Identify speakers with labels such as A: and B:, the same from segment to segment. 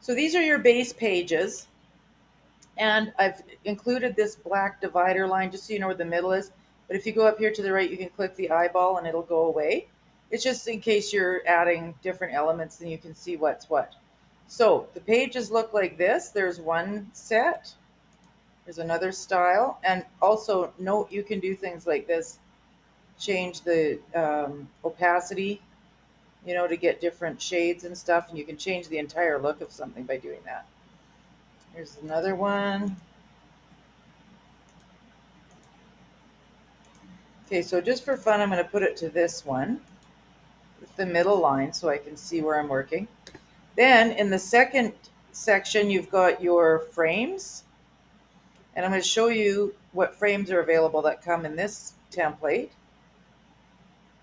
A: So these are your base pages. And I've included this black divider line just so you know where the middle is. But if you go up here to the right, you can click the eyeball and it'll go away. It's just in case you're adding different elements, then you can see what's what. So the pages look like this. There's one set. There's another style. And also note you can do things like this. Change the opacity, to get different shades and stuff. And you can change the entire look of something by doing that. Here's another one. Okay, so just for fun, I'm going to put it to this one with the middle line so I can see where I'm working. Then in the second section, you've got your frames. And I'm going to show you what frames are available that come in this template.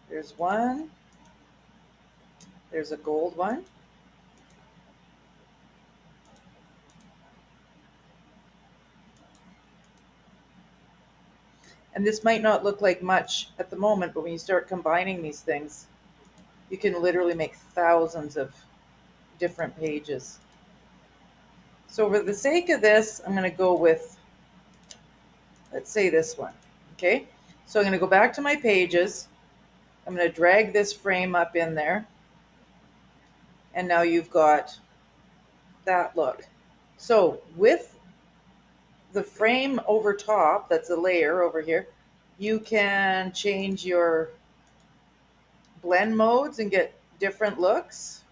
A: There's one. There's a gold one. And this might not look like much at the moment, but when you start combining these things, you can literally make thousands of different pages. So for the sake of this, I'm going to go with, let's say this one. Okay, so I'm going to go back to my pages. I'm going to drag this frame up in there. And now you've got that look. So with the frame over top, that's a layer over here, you can change your blend modes and get different looks.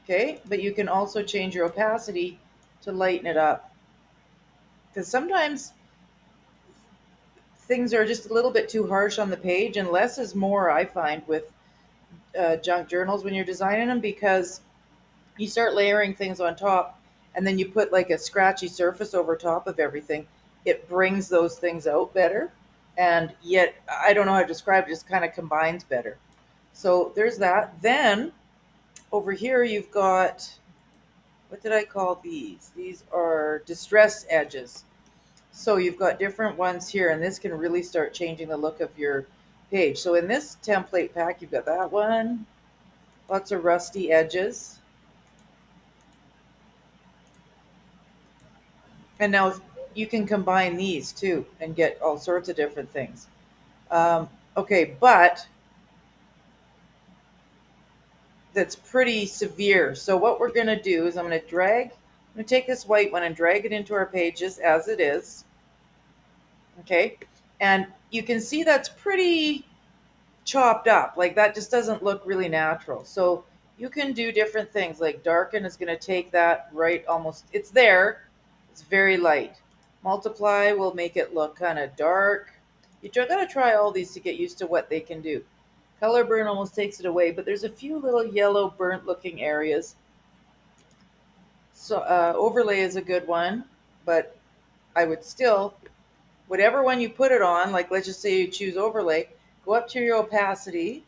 A: Okay, but you can also change your opacity to lighten it up. Because sometimes things are just a little bit too harsh on the page, and less is more, I find, with junk journals when you're designing them, because you start layering things on top and then you put like a scratchy surface over top of everything. It brings those things out better. And yet, I don't know how to describe it, just kind of combines better. So there's that. Then over here, you've got, what did I call these? These are distress edges. So you've got different ones here, and this can really start changing the look of your page. So in this template pack, you've got that one, lots of rusty edges. And now you can combine these too and get all sorts of different things. Okay, but that's pretty severe. So what we're going to do is I'm going to take this white one and drag it into our pages as it is. Okay, and you can see that's pretty chopped up. Like that just doesn't look really natural. So you can do different things, like darken is going to take that right almost, it's there, it's very light. Multiply will make it look kind of dark. You got to try all these to get used to what they can do. Color burn almost takes it away, but there's a few little yellow burnt looking areas. So overlay is a good one, but I would still, whatever one you put it on, like let's just say you choose overlay, go up to your opacity,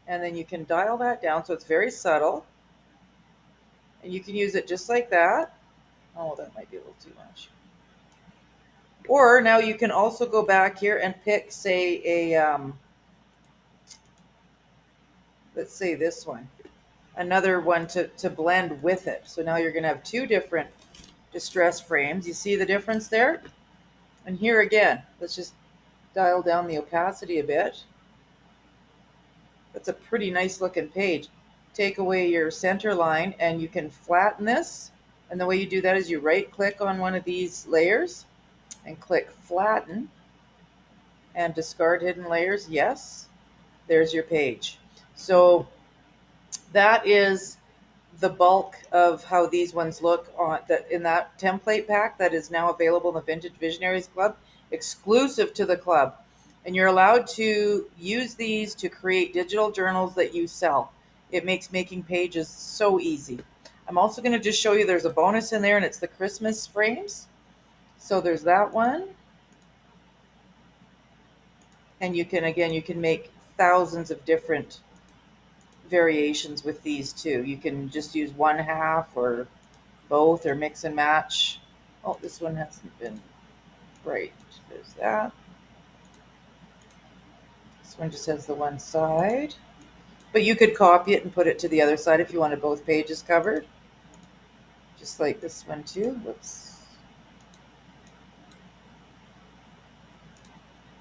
A: and then you can dial that down so it's very subtle. And you can use it just like that. Oh, that might be a little too much. Or now you can also go back here and pick, say, let's say this one, another one to blend with it. So now you're going to have two different distress frames. You see the difference there? And here again, let's just dial down the opacity a bit. That's a pretty nice looking page. Take away your center line and you can flatten this. And the way you do that is you right click on one of these layers and click flatten and discard hidden layers. Yes, there's your page. So that is the bulk of how these ones look on that in that template pack that is now available in the Vintage Visionaries Club, exclusive to the club. And you're allowed to use these to create digital journals that you sell. It makes making pages so easy. I'm also going to just show you there's a bonus in there, and it's the Christmas frames. So there's that one. And you can make thousands of different variations with these too. You can just use one half or both or mix and match. Oh, this one hasn't been right. There's that. This one just has the one side. But you could copy it and put it to the other side if you wanted both pages covered. Just like this one too. Whoops.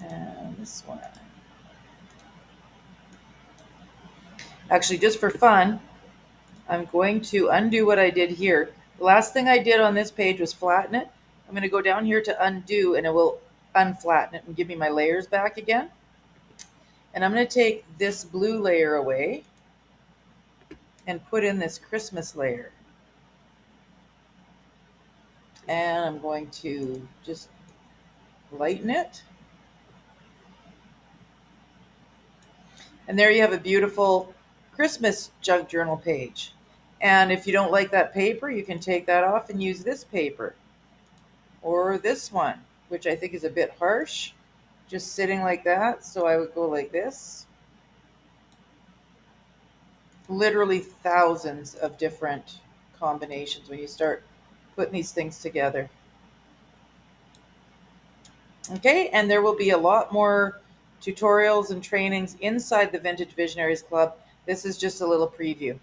A: And this one. Actually, just for fun, I'm going to undo what I did here. The last thing I did on this page was flatten it. I'm going to go down here to undo, and it will unflatten it and give me my layers back again. And I'm going to take this blue layer away and put in this Christmas layer. And I'm going to just lighten it. And there you have a beautiful Christmas junk journal page. And if you don't like that paper, you can take that off and use this paper or this one, which I think is a bit harsh, just sitting like that. So I would go like this. Literally thousands of different combinations when you start putting these things together. Okay, and there will be a lot more tutorials and trainings inside the Vintage Visionaries Club. This is just a little preview.